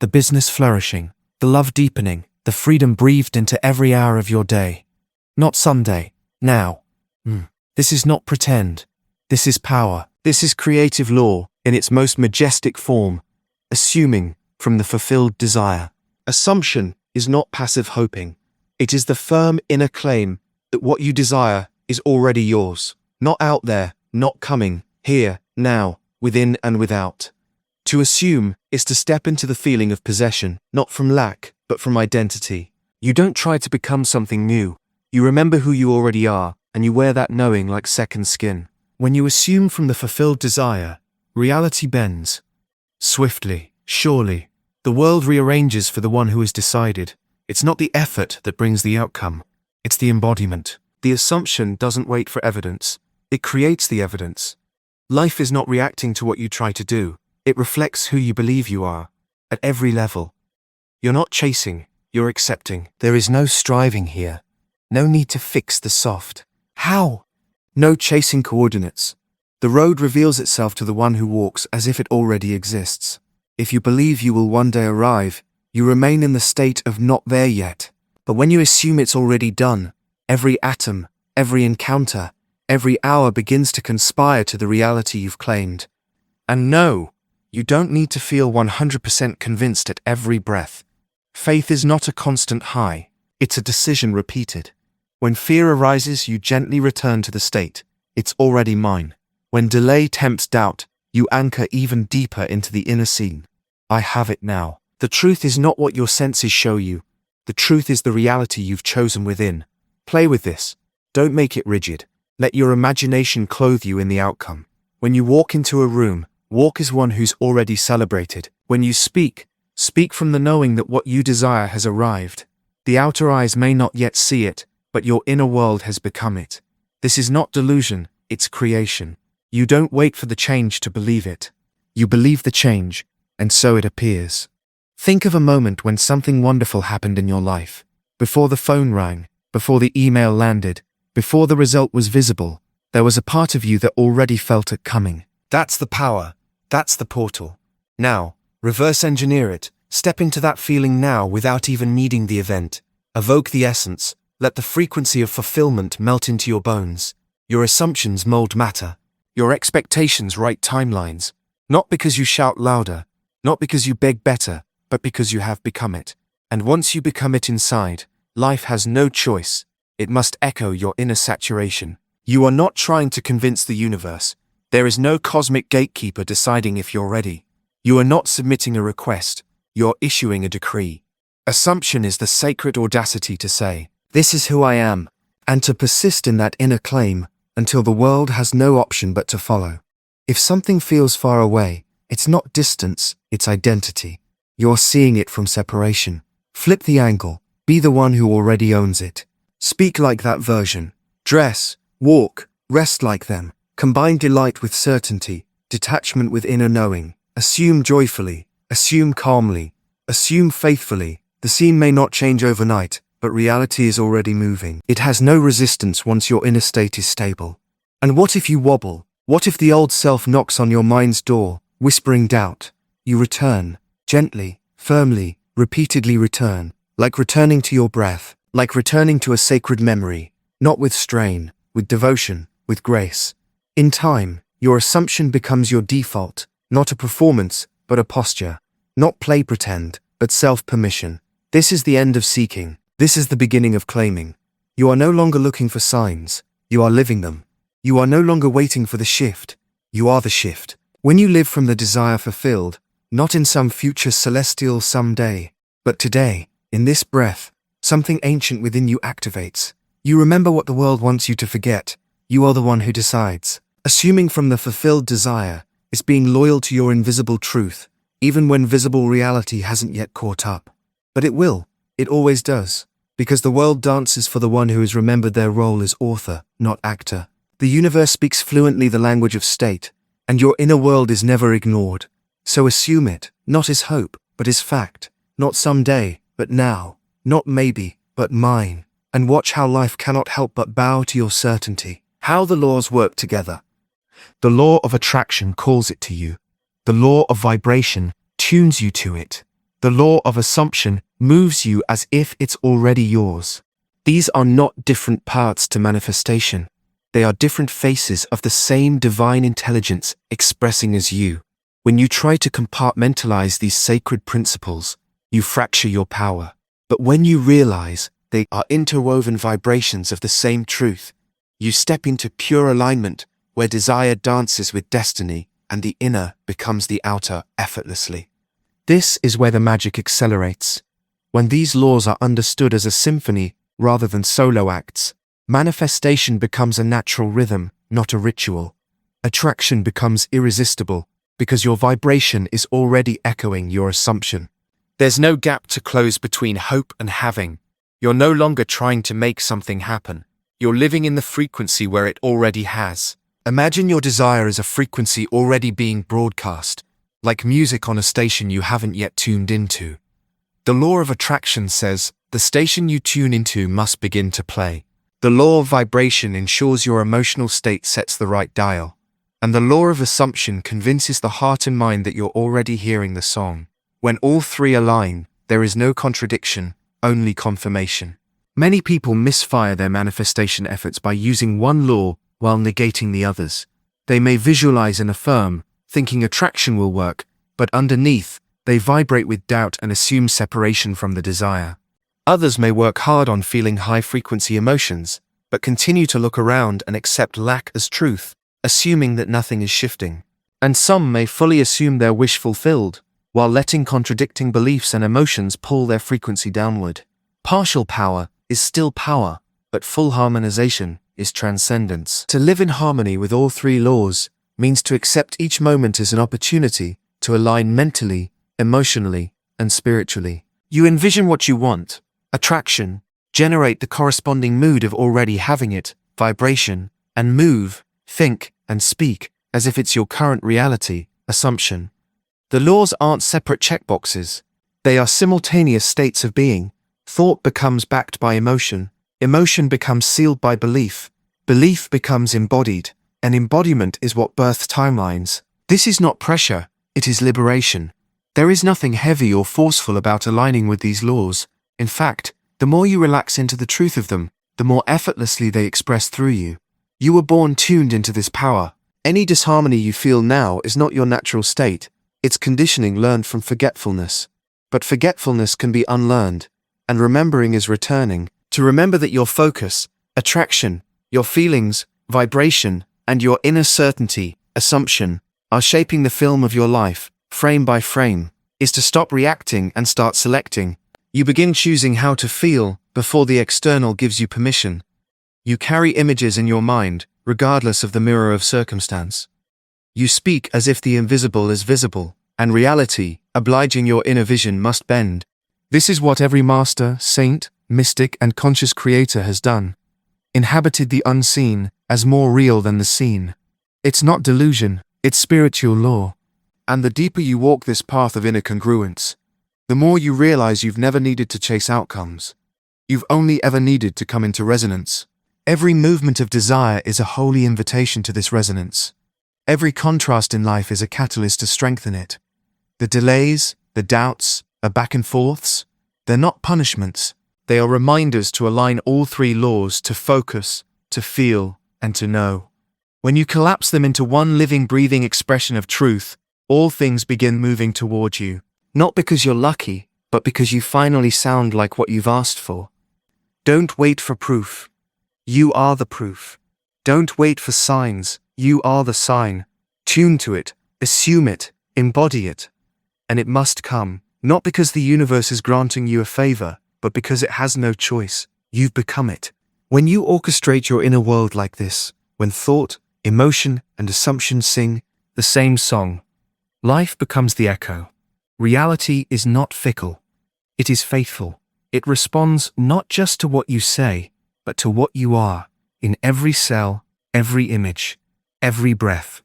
The business flourishing, the love deepening, the freedom breathed into every hour of your day. Not someday, now. This is not pretend. This is power. This is creative law in its most majestic form. Assuming from the fulfilled desire. Assumption is not passive hoping. It is the firm inner claim that what you desire is already yours. Not out there, not coming, here, now, within and without. To assume is to step into the feeling of possession, not from lack, but from identity. You don't try to become something new. You remember who you already are, and you wear that knowing like second skin. When you assume from the fulfilled desire, reality bends. Swiftly, surely, the world rearranges for the one who has decided. It's not the effort that brings the outcome. It's the embodiment. The assumption doesn't wait for evidence. It creates the evidence. Life is not reacting to what you try to do. It reflects who you believe you are, at every level. You're not chasing, you're accepting. There is no striving here. No need to fix the soft. How? No chasing coordinates. The road reveals itself to the one who walks as if it already exists. If you believe you will one day arrive, you remain in the state of not there yet. But when you assume it's already done, every atom, every encounter, every hour begins to conspire to the reality you've claimed. And no, You don't need to feel 100% convinced at every breath. Faith is not a constant high, it's a decision repeated. When fear arises, you gently return to the state. It's already mine. When delay tempts doubt, you anchor even deeper into the inner scene. I have it now. The truth is not what your senses show you. The truth is the reality you've chosen within. Play with this. Don't make it rigid. Let your imagination clothe you in the outcome. When you walk into a room, walk as one who's already celebrated. When you speak, speak from the knowing that what you desire has arrived. The outer eyes may not yet see it, but your inner world has become it. This is not delusion, it's creation. You don't wait for the change to believe it. You believe the change, and so it appears. Think of a moment when something wonderful happened in your life. Before the phone rang, before the email landed, before the result was visible, there was a part of you that already felt it coming. That's the power. That's the portal. Now, reverse engineer it. Step into that feeling now without even needing the event. Evoke the essence. Let the frequency of fulfillment melt into your bones. Your assumptions mold matter. Your expectations write timelines. Not because you shout louder, not because you beg better, but because you have become it. And once you become it inside, life has no choice. It must echo your inner saturation. You are not trying to convince the universe. There is no cosmic gatekeeper deciding if you're ready. You are not submitting a request. You're issuing a decree. Assumption is the sacred audacity to say, "This is who I am," and to persist in that inner claim until the world has no option but to follow. If something feels far away, it's not distance, it's identity. You're seeing it from separation. Flip the angle. Be the one who already owns it. Speak like that version. Dress, walk, rest like them. Combine delight with certainty, detachment with inner knowing. Assume joyfully, assume calmly, assume faithfully. The scene may not change overnight, but reality is already moving. It has no resistance once your inner state is stable. And what if you wobble? What if the old self knocks on your mind's door, whispering doubt? You return. Gently, firmly, repeatedly return, like returning to your breath, like returning to a sacred memory, not with strain, with devotion, with grace. In time, your assumption becomes your default, not a performance, but a posture, not play pretend, but self-permission. This is the end of seeking. This is the beginning of claiming. You are no longer looking for signs, you are living them. You are no longer waiting for the shift, you are the shift. When you live from the desire fulfilled, not in some future celestial someday, but today, in this breath, something ancient within you activates. You remember what the world wants you to forget. You are the one who decides. Assuming from the fulfilled desire is being loyal to your invisible truth, even when visible reality hasn't yet caught up. But it will. It always does. Because the world dances for the one who has remembered their role as author, not actor. The universe speaks fluently the language of state, and your inner world is never ignored. So assume it, not as hope, but as fact. Not someday, but now. Not maybe, but mine. And watch how life cannot help but bow to your certainty. How the laws work together. The law of attraction calls it to you. The law of vibration tunes you to it. The law of assumption moves you as if it's already yours. These are not different paths to manifestation. They are different faces of the same divine intelligence expressing as you. When you try to compartmentalize these sacred principles, you fracture your power. But when you realize they are interwoven vibrations of the same truth, you step into pure alignment where desire dances with destiny and the inner becomes the outer effortlessly. This is where the magic accelerates. When these laws are understood as a symphony rather than solo acts, manifestation becomes a natural rhythm, not a ritual. Attraction becomes irresistible because your vibration is already echoing your assumption. There's no gap to close between hope and having. You're no longer trying to make something happen. You're living in the frequency where it already has. Imagine your desire as a frequency already being broadcast, like music on a station you haven't yet tuned into. The law of attraction says the station you tune into must begin to play. The law of vibration ensures your emotional state sets the right dial. And the law of assumption convinces the heart and mind that you're already hearing the song. When all three align, there is no contradiction, only confirmation. Many people misfire their manifestation efforts by using one law while negating the others. They may visualize and affirm, thinking attraction will work, but underneath, they vibrate with doubt and assume separation from the desire. Others may work hard on feeling high-frequency emotions, but continue to look around and accept lack as truth, assuming that nothing is shifting. And some may fully assume their wish fulfilled, while letting contradicting beliefs and emotions pull their frequency downward. Partial power is still power, but full harmonization is transcendence. To live in harmony with all three laws means to accept each moment as an opportunity to align mentally, emotionally, and spiritually. You envision what you want, attraction, generate the corresponding mood of already having it, vibration, and move, think, and speak as if it's your current reality, assumption. The laws aren't separate checkboxes. They are simultaneous states of being. Thought becomes backed by emotion. Emotion becomes sealed by belief. Belief becomes embodied. And embodiment is what births timelines. This is not pressure, it is liberation. There is nothing heavy or forceful about aligning with these laws. In fact, the more you relax into the truth of them, the more effortlessly they express through you. You were born tuned into this power. Any disharmony you feel now is not your natural state. It's conditioning learned from forgetfulness. But forgetfulness can be unlearned, and remembering is returning. To remember that your focus, attraction, your feelings, vibration, and your inner certainty, assumption, are shaping the film of your life, frame by frame, is to stop reacting and start selecting. You begin choosing how to feel before the external gives you permission. You carry images in your mind, regardless of the mirror of circumstance. You speak as if the invisible is visible, and reality, obliging your inner vision, must bend. This is what every master, saint, mystic, and conscious creator has done. Inhabited the unseen as more real than the seen. It's not delusion, it's spiritual law. And the deeper you walk this path of inner congruence, the more you realize you've never needed to chase outcomes. You've only ever needed to come into resonance. Every movement of desire is a holy invitation to this resonance. Every contrast in life is a catalyst to strengthen it. The delays, the doubts, the back and forths, they're not punishments. They are reminders to align all three laws, to focus, to feel, and to know. When you collapse them into one living, breathing expression of truth, all things begin moving toward you. Not because you're lucky, but because you finally sound like what you've asked for. Don't wait for proof. You are the proof. Don't wait for signs. You are the sign. Tune to it, assume it, embody it. And it must come, not because the universe is granting you a favor, but because it has no choice. You've become it. When you orchestrate your inner world like this, when thought, emotion, and assumption sing the same song, life becomes the echo. Reality is not fickle. It is faithful. It responds not just to what you say, but to what you are, in every cell, every image, every breath.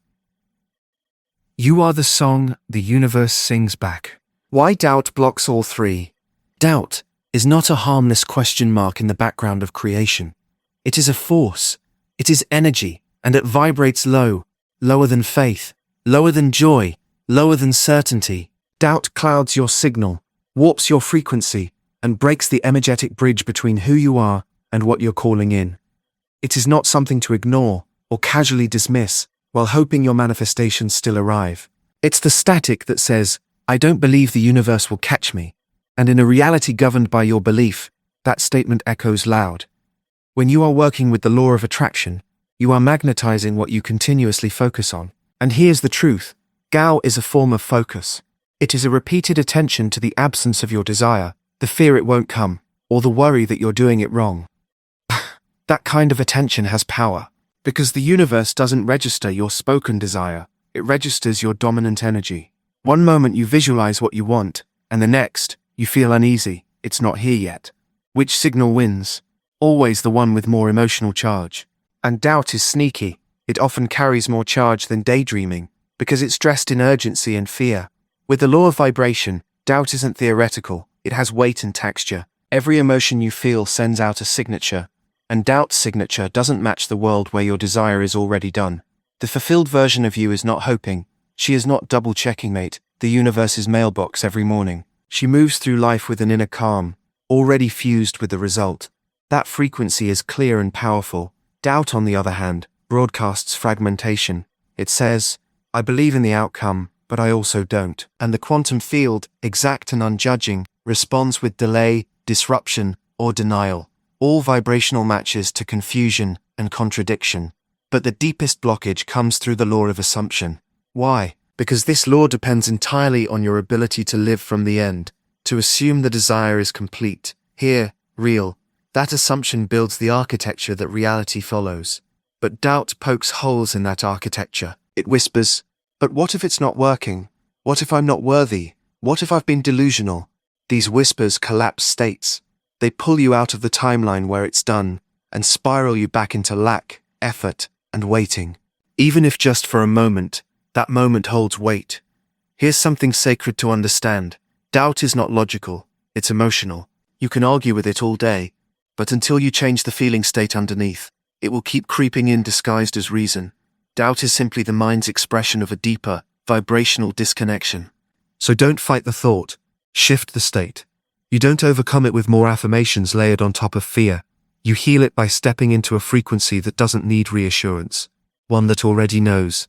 You are the song the universe sings back. Why doubt blocks all three? Doubt is not a harmless question mark in the background of creation. It is a force. It is energy, and it vibrates low, lower than faith, lower than joy, lower than certainty. Doubt clouds your signal, warps your frequency, and breaks the energetic bridge between who you are and what you're calling in. It is not something to ignore or casually dismiss while hoping your manifestations still arrive. It's the static that says, I don't believe the universe will catch me. And in a reality governed by your belief, that statement echoes loud. When you are working with the law of attraction, you are magnetizing what you continuously focus on. And here's the truth. Gao is a form of focus. It is a repeated attention to the absence of your desire, the fear it won't come, or the worry that you're doing it wrong. That kind of attention has power, because the universe doesn't register your spoken desire, it registers your dominant energy. One moment you visualize what you want, and the next, you feel uneasy, it's not here yet. Which signal wins? Always the one with more emotional charge. And doubt is sneaky. It often carries more charge than daydreaming, because it's dressed in urgency and fear. With the law of vibration, doubt isn't theoretical, it has weight and texture. Every emotion you feel sends out a signature, and doubt's signature doesn't match the world where your desire is already done. The fulfilled version of you is not hoping. She is not double-checking, mate, the universe's mailbox every morning. She moves through life with an inner calm, already fused with the result. That frequency is clear and powerful. Doubt, on the other hand, broadcasts fragmentation. It says, I believe in the outcome, but I also don't. And the quantum field, exact and unjudging, responds with delay, disruption, or denial, all vibrational matches to confusion and contradiction. But the deepest blockage comes through the law of assumption. Why? Because this law depends entirely on your ability to live from the end, to assume the desire is complete, here, real. That assumption builds the architecture that reality follows. But doubt pokes holes in that architecture. It whispers, but what if it's not working? What if I'm not worthy? What if I've been delusional? These whispers collapse states. They pull you out of the timeline where it's done, and spiral you back into lack, effort, and waiting. Even if just for a moment, that moment holds weight. Here's something sacred to understand. Doubt is not logical, it's emotional. You can argue with it all day, but until you change the feeling state underneath, it will keep creeping in disguised as reason. Doubt is simply the mind's expression of a deeper, vibrational disconnection. So don't fight the thought, shift the state. You don't overcome it with more affirmations layered on top of fear. You heal it by stepping into a frequency that doesn't need reassurance, one that already knows.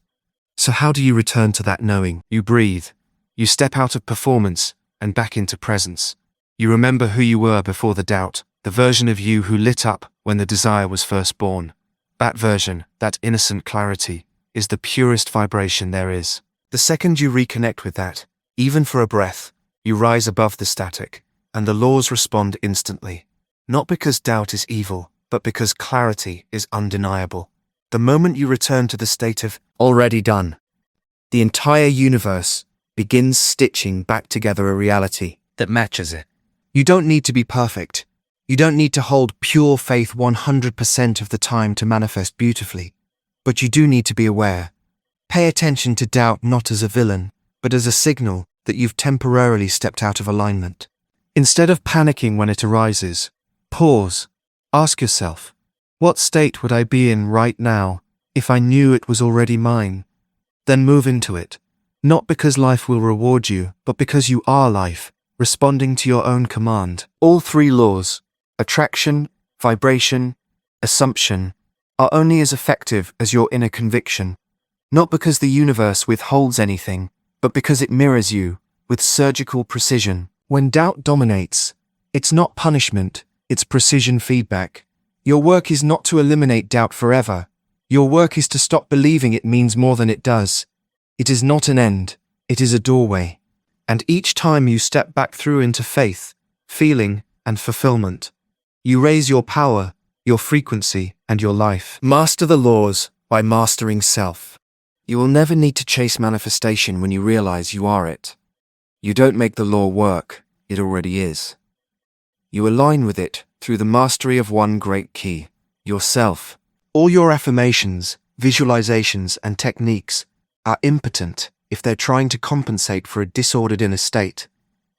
So how do you return to that knowing? You breathe. You step out of performance and back into presence. You remember who you were before the doubt, the version of you who lit up when the desire was first born. That version, that innocent clarity, is the purest vibration there is. The second you reconnect with that, even for a breath, you rise above the static, and the laws respond instantly. Not because doubt is evil, but because clarity is undeniable. The moment you return to the state of already done, the entire universe begins stitching back together a reality that matches it. You don't need to be perfect. You don't need to hold pure faith 100% of the time to manifest beautifully. But you do need to be aware. Pay attention to doubt not as a villain, but as a signal that you've temporarily stepped out of alignment. Instead of panicking when it arises, pause. Ask yourself, what state would I be in right now if I knew it was already mine? Then move into it. Not because life will reward you, but because you are life, responding to your own command. All three laws, attraction, vibration, assumption, are only as effective as your inner conviction. Not because the universe withholds anything, but because it mirrors you with surgical precision. When doubt dominates, it's not punishment, it's precision feedback. Your work is not to eliminate doubt forever. Your work is to stop believing it means more than it does. It is not an end, it is a doorway. And each time you step back through into faith, feeling, and fulfillment, you raise your power, your frequency, and your life. Master the laws by mastering self. You will never need to chase manifestation when you realize you are it. You don't make the law work, it already is. You align with it through the mastery of one great key, yourself. All your affirmations, visualizations, and techniques are impotent if they're trying to compensate for a disordered inner state.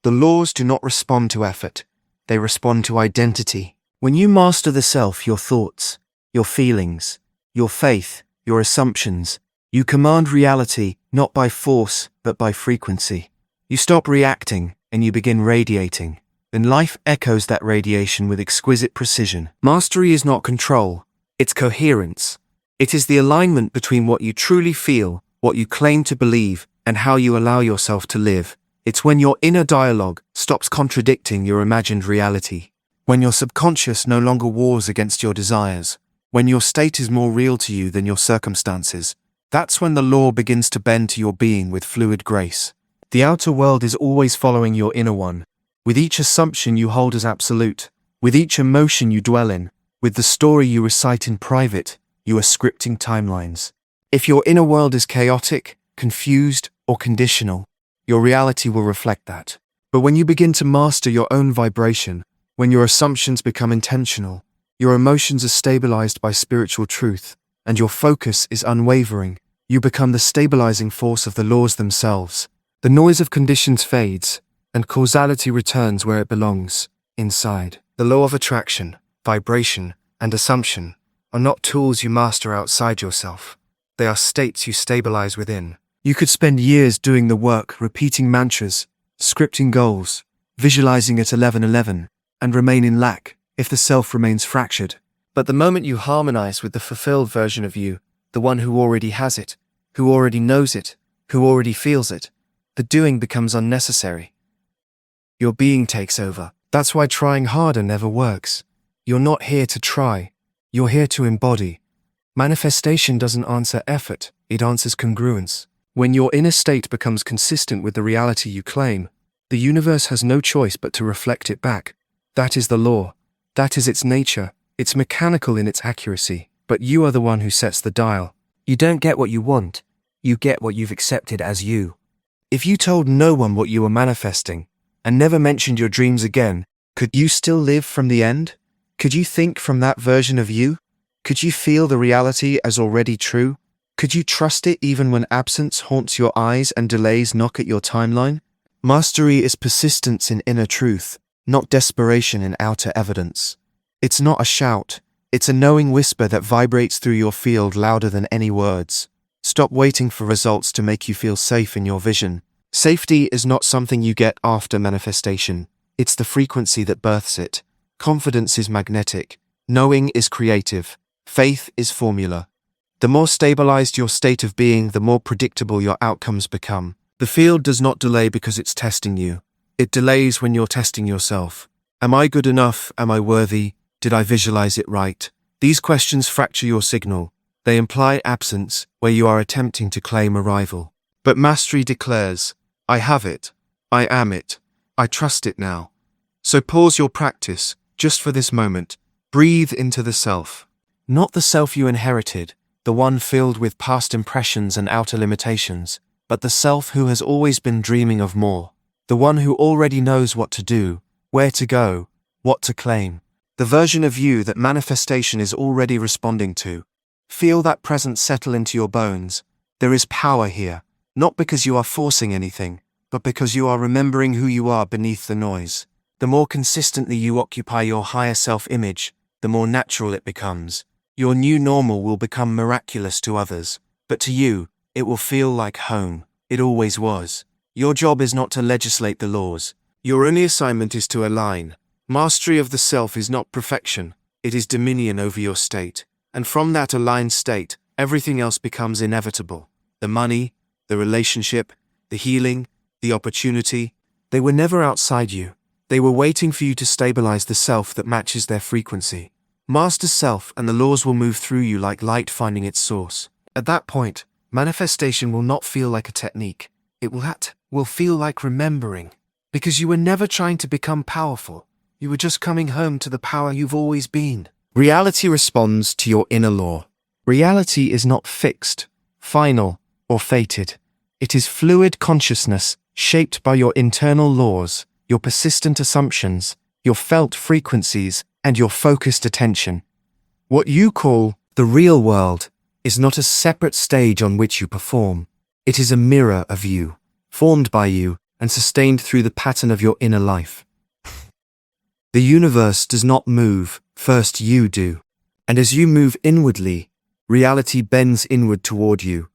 The laws do not respond to effort, they respond to identity. When you master the self, your thoughts, your feelings, your faith, your assumptions, you command reality not by force but by frequency. You stop reacting and you begin radiating. Then life echoes that radiation with exquisite precision. Mastery is not control, it's coherence. It is the alignment between what you truly feel, what you claim to believe, and how you allow yourself to live. It's when your inner dialogue stops contradicting your imagined reality. When your subconscious no longer wars against your desires. When your state is more real to you than your circumstances. That's when the law begins to bend to your being with fluid grace. The outer world is always following your inner one. With each assumption you hold as absolute, with each emotion you dwell in, with the story you recite in private, you are scripting timelines. If your inner world is chaotic, confused, or conditional, your reality will reflect that. But when you begin to master your own vibration, when your assumptions become intentional, your emotions are stabilized by spiritual truth, and your focus is unwavering, you become the stabilizing force of the laws themselves. The noise of conditions fades, and causality returns where it belongs, inside. The law of attraction, vibration, and assumption are not tools you master outside yourself. They are states you stabilize within. You could spend years doing the work, repeating mantras, scripting goals, visualizing at 11:11, and remain in lack if the self remains fractured. But the moment you harmonize with the fulfilled version of you, the one who already has it, who already knows it, who already feels it. The doing becomes unnecessary. Your being takes over. That's why trying harder never works. You're not here to try. You're here to embody. Manifestation doesn't answer effort, it answers congruence. When your inner state becomes consistent with the reality you claim, the universe has no choice but to reflect it back. That is the law. That is its nature. It's mechanical in its accuracy, but you are the one who sets the dial. You don't get what you want. You get what you've accepted as you. If you told no one what you were manifesting, and never mentioned your dreams again, could you still live from the end? Could you think from that version of you? Could you feel the reality as already true? Could you trust it even when absence haunts your eyes and delays knock at your timeline? Mastery is persistence in inner truth, not desperation in outer evidence. It's not a shout. It's a knowing whisper that vibrates through your field louder than any words. Stop waiting for results to make you feel safe in your vision. Safety is not something you get after manifestation. It's the frequency that births it. Confidence is magnetic. Knowing is creative. Faith is formula. The more stabilized your state of being, the more predictable your outcomes become. The field does not delay because it's testing you. It delays when you're testing yourself. Am I good enough? Am I worthy? Did I visualize it right? These questions fracture your signal. They imply absence, where you are attempting to claim arrival. But mastery declares, I have it. I am it. I trust it now. So pause your practice, just for this moment. Breathe into the self. Not the self you inherited, the one filled with past impressions and outer limitations, but the self who has always been dreaming of more. The one who already knows what to do, where to go, what to claim. The version of you that manifestation is already responding to. Feel that presence settle into your bones. There is power here, not because you are forcing anything, but because you are remembering who you are beneath the noise. The more consistently you occupy your higher self-image, the more natural it becomes. Your new normal will become miraculous to others, but to you, it will feel like home. It always was. Your job is not to legislate the laws. Your only assignment is to align. Mastery of the self is not perfection, it is dominion over your state. And from that aligned state, everything else becomes inevitable. The money, the relationship, the healing, the opportunity, they were never outside you. They were waiting for you to stabilize the self that matches their frequency. Master self and the laws will move through you like light finding its source. At that point, manifestation will not feel like a technique. It will feel like remembering. Because you were never trying to become powerful. You were just coming home to the power you've always been. Reality responds to your inner law. Reality is not fixed, final, or fated. It is fluid consciousness shaped by your internal laws, your persistent assumptions, your felt frequencies, and your focused attention. What you call the real world is not a separate stage on which you perform. It is a mirror of you, formed by you, and sustained through the pattern of your inner life. The universe does not move, first you do. And as you move inwardly, reality bends inward toward you.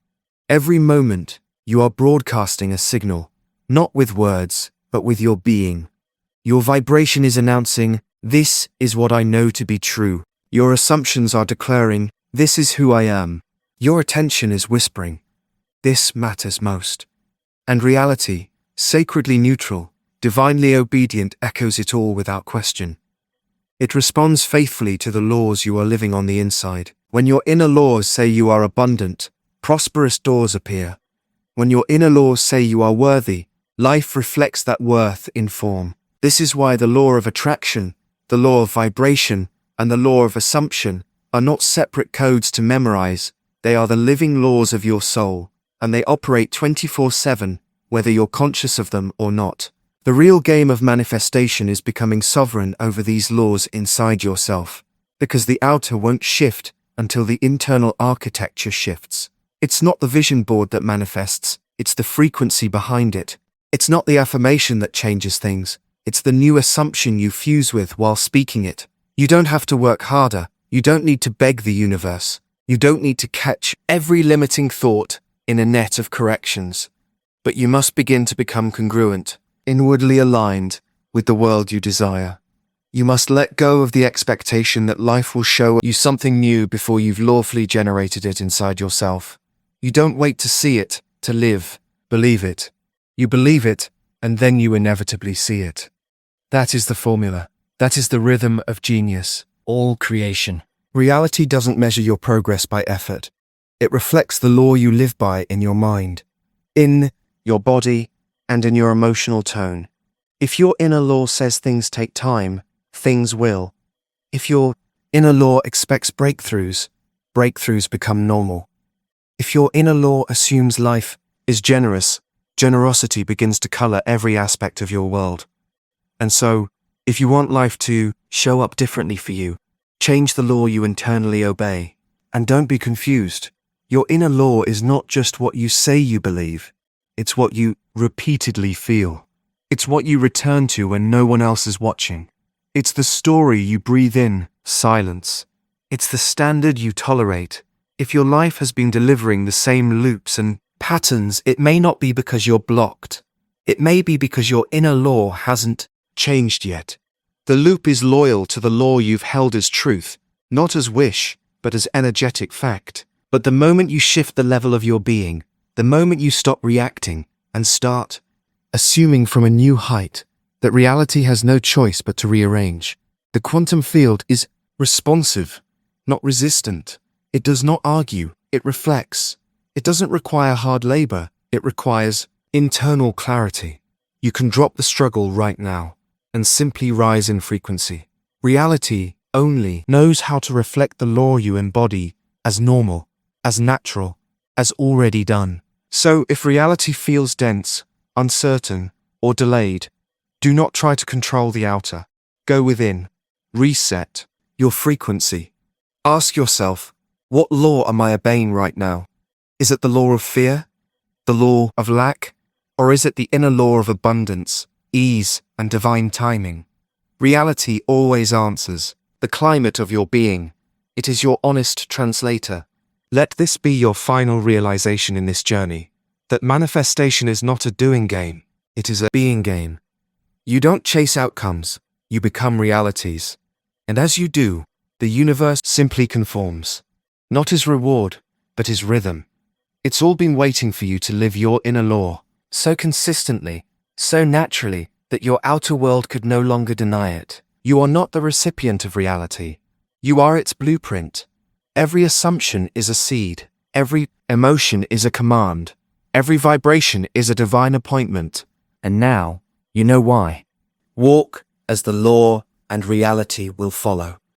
Every moment, you are broadcasting a signal, not with words, but with your being. Your vibration is announcing, this is what I know to be true. Your assumptions are declaring, this is who I am. Your attention is whispering, this matters most. And reality, sacredly neutral, divinely obedient, echoes it all without question. It responds faithfully to the laws you are living on the inside. When your inner laws say you are abundant, prosperous doors appear. When your inner laws say you are worthy, life reflects that worth in form. This is why the law of attraction, the law of vibration, and the law of assumption are not separate codes to memorize. They are the living laws of your soul, and they operate 24/7, whether you're conscious of them or not. The real game of manifestation is becoming sovereign over these laws inside yourself, because the outer won't shift until the internal architecture shifts. It's not the vision board that manifests, it's the frequency behind it. It's not the affirmation that changes things, it's the new assumption you fuse with while speaking it. You don't have to work harder, you don't need to beg the universe, you don't need to catch every limiting thought in a net of corrections. But you must begin to become congruent, inwardly aligned with the world you desire. You must let go of the expectation that life will show you something new before you've lawfully generated it inside yourself. You don't wait to see it, to live. Believe it. You believe it, and then you inevitably see it. That is the formula. That is the rhythm of genius. All creation. Reality doesn't measure your progress by effort. It reflects the law you live by in your mind, in Your body, and in your emotional tone. If your inner law says things take time, things will. If your inner law expects breakthroughs, breakthroughs become normal. If your inner law assumes life is generous, generosity begins to color every aspect of your world. And so, if you want life to show up differently for you, change the law you internally obey. And don't be confused. Your inner law is not just what you say you believe. It's what you repeatedly feel. It's what you return to when no one else is watching. It's the story you breathe in, silence. It's the standard you tolerate. If your life has been delivering the same loops and patterns, it may not be because you're blocked. It may be because your inner law hasn't changed yet. The loop is loyal to the law you've held as truth, not as wish, but as energetic fact. But the moment you shift the level of your being, the moment you stop reacting and start assuming from a new height that reality has no choice but to rearrange, the quantum field is responsive, not resistant. It does not argue, it reflects. It doesn't require hard labor, it requires internal clarity. You can drop the struggle right now and simply rise in frequency. Reality only knows how to reflect the law you embody as normal, as natural, as already done. So if reality feels dense, uncertain, or delayed, do not try to control the outer. Go within. Reset your frequency. Ask yourself, what law am I obeying right now? Is it the law of fear? The law of lack? Or is it the inner law of abundance, ease, and divine timing? Reality always answers. The climate of your being. It is your honest translator. Let this be your final realization in this journey, that manifestation is not a doing game, it is a being game. You don't chase outcomes, you become realities. And as you do, the universe simply conforms. not his reward, but his rhythm. It's all been waiting for you to live your inner law, so consistently, so naturally, that your outer world could no longer deny it. You are not the recipient of reality. You are its blueprint. Every assumption is a seed. Every emotion is a command. Every vibration is a divine appointment. And now, you know why. Walk as the law and reality will follow.